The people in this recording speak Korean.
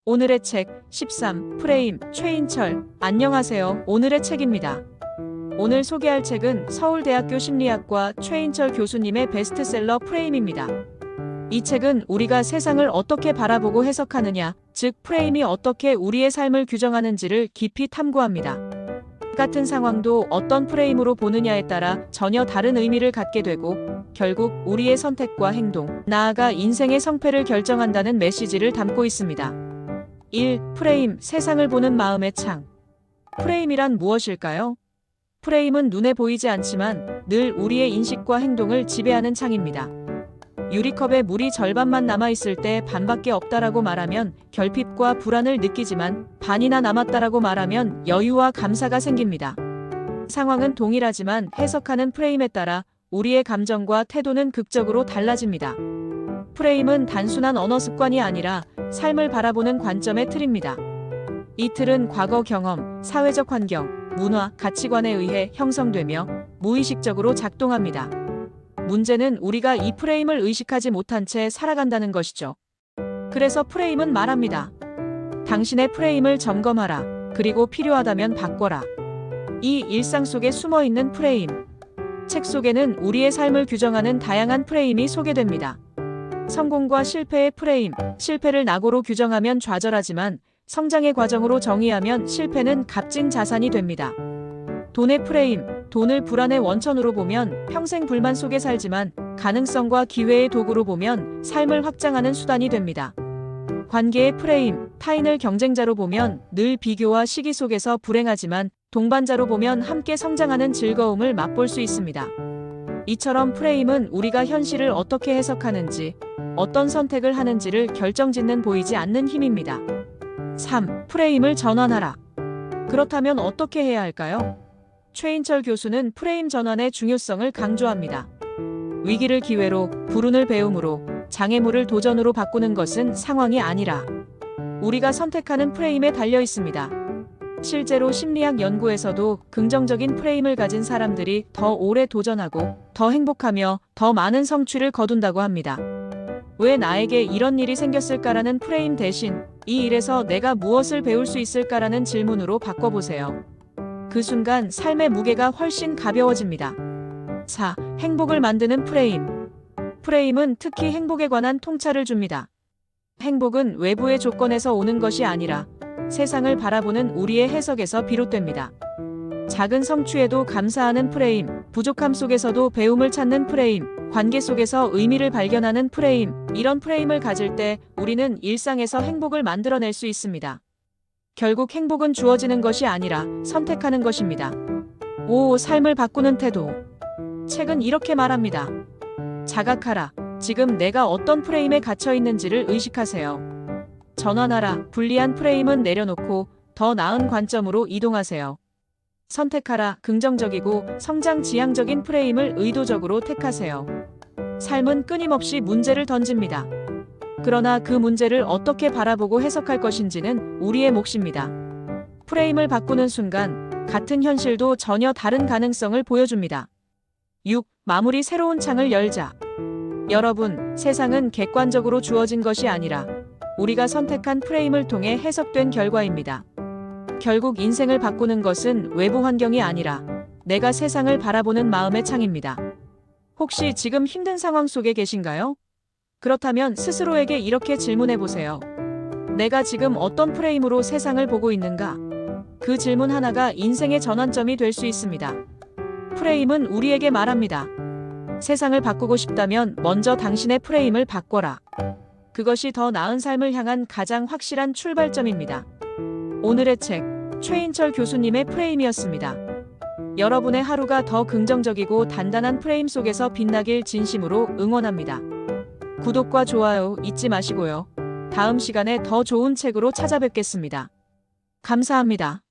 오늘의 책 13 프레임 최인철. 안녕하세요. 오늘의 책입니다. 오늘 소개할 책은 서울대학교 심리학과 최인철 교수님의 베스트셀러 프레임입니다. 이 책은 우리가 세상을 어떻게 바라보고 해석하느냐, 즉 프레임이 어떻게 우리의 삶을 규정하는지를 깊이 탐구합니다. 같은 상황도 어떤 프레임으로 보느냐에 따라 전혀 다른 의미를 갖게 되고 결국 우리의 선택과 행동, 나아가 인생의 성패를 결정한다는 메시지를 담고 있습니다. 1. 프레임, 세상을 보는 마음의 창. 프레임이란 무엇일까요? 프레임은 눈에 보이지 않지만 늘 우리의 인식과 행동을 지배하는 창입니다. 유리컵에 물이 절반만 남아있을 때 반밖에 없다라고 말하면 결핍과 불안을 느끼지만 반이나 남았다라고 말하면 여유와 감사가 생깁니다. 상황은 동일하지만 해석하는 프레임에 따라 우리의 감정과 태도는 극적으로 달라집니다. 프레임은 단순한 언어 습관이 아니라 삶을 바라보는 관점의 틀입니다. 이 틀은 과거 경험, 사회적 환경, 문화, 가치관에 의해 형성되며 무의식적으로 작동합니다. 문제는 우리가 이 프레임을 의식하지 못한 채 살아간다는 것이죠. 그래서 프레임은 말합니다. 당신의 프레임을 점검하라. 그리고 필요하다면 바꿔라. 이 일상 속에 숨어 있는 프레임. 책 속에는 우리의 삶을 규정하는 다양한 프레임이 소개됩니다. 성공과 실패의 프레임. 실패를 낙오로 규정하면 좌절하지만 성장의 과정으로 정의하면 실패는 값진 자산이 됩니다. 돈의 프레임. 돈을 불안의 원천으로 보면 평생 불만 속에 살지만 가능성과 기회의 도구로 보면 삶을 확장하는 수단이 됩니다. 관계의 프레임. 타인을 경쟁자로 보면 늘 비교와 시기 속에서 불행하지만 동반자로 보면 함께 성장하는 즐거움을 맛볼 수 있습니다. 이처럼 프레임은 우리가 현실을 어떻게 해석하는지, 어떤 선택을 하는지를 결정짓는 보이지 않는 힘입니다. 3. 프레임을 전환하라. 그렇다면 어떻게 해야 할까요? 최인철 교수는 프레임 전환의 중요성을 강조합니다. 위기를 기회로, 불운을 배움으로, 장애물을 도전으로 바꾸는 것은 상황이 아니라 우리가 선택하는 프레임에 달려 있습니다. 실제로 심리학 연구에서도 긍정적인 프레임을 가진 사람들이 더 오래 도전하고 더 행복하며 더 많은 성취를 거둔다고 합니다. 왜 나에게 이런 일이 생겼을까라는 프레임 대신 이 일에서 내가 무엇을 배울 수 있을까라는 질문으로 바꿔보세요. 그 순간 삶의 무게가 훨씬 가벼워집니다. 4. 행복을 만드는 프레임. 프레임은 특히 행복에 관한 통찰을 줍니다. 행복은 외부의 조건에서 오는 것이 아니라 세상을 바라보는 우리의 해석에서 비롯됩니다. 작은 성취에도 감사하는 프레임, 부족함 속에서도 배움을 찾는 프레임, 관계 속에서 의미를 발견하는 프레임, 이런 프레임을 가질 때 우리는 일상에서 행복을 만들어낼 수 있습니다. 결국 행복은 주어지는 것이 아니라 선택하는 것입니다. 5. 삶을 바꾸는 태도. 책은 이렇게 말합니다. 자각하라. 지금 내가 어떤 프레임에 갇혀 있는지를 의식하세요. 전환하라. 불리한 프레임은 내려놓고 더 나은 관점으로 이동하세요. 선택하라. 긍정적이고 성장 지향적인 프레임을 의도적으로 택하세요. 삶은 끊임없이 문제를 던집니다. 그러나 그 문제를 어떻게 바라보고 해석할 것인지는 우리의 몫입니다. 프레임을 바꾸는 순간 같은 현실도 전혀 다른 가능성을 보여줍니다. 6. 마무리 새로운 창을 열자. 여러분, 세상은 객관적으로 주어진 것이 아니라 우리가 선택한 프레임을 통해 해석된 결과입니다. 결국 인생을 바꾸는 것은 외부 환경이 아니라 내가 세상을 바라보는 마음의 창입니다. 혹시 지금 힘든 상황 속에 계신가요? 그렇다면 스스로에게 이렇게 질문해 보세요. 내가 지금 어떤 프레임으로 세상을 보고 있는가? 그 질문 하나가 인생의 전환점이 될 수 있습니다. 프레임은 우리에게 말합니다. 세상을 바꾸고 싶다면 먼저 당신의 프레임을 바꿔라. 그것이 더 나은 삶을 향한 가장 확실한 출발점입니다. 오늘의 책, 최인철 교수님의 프레임이었습니다. 여러분의 하루가 더 긍정적이고 단단한 프레임 속에서 빛나길 진심으로 응원합니다. 구독과 좋아요 잊지 마시고요. 다음 시간에 더 좋은 책으로 찾아뵙겠습니다. 감사합니다.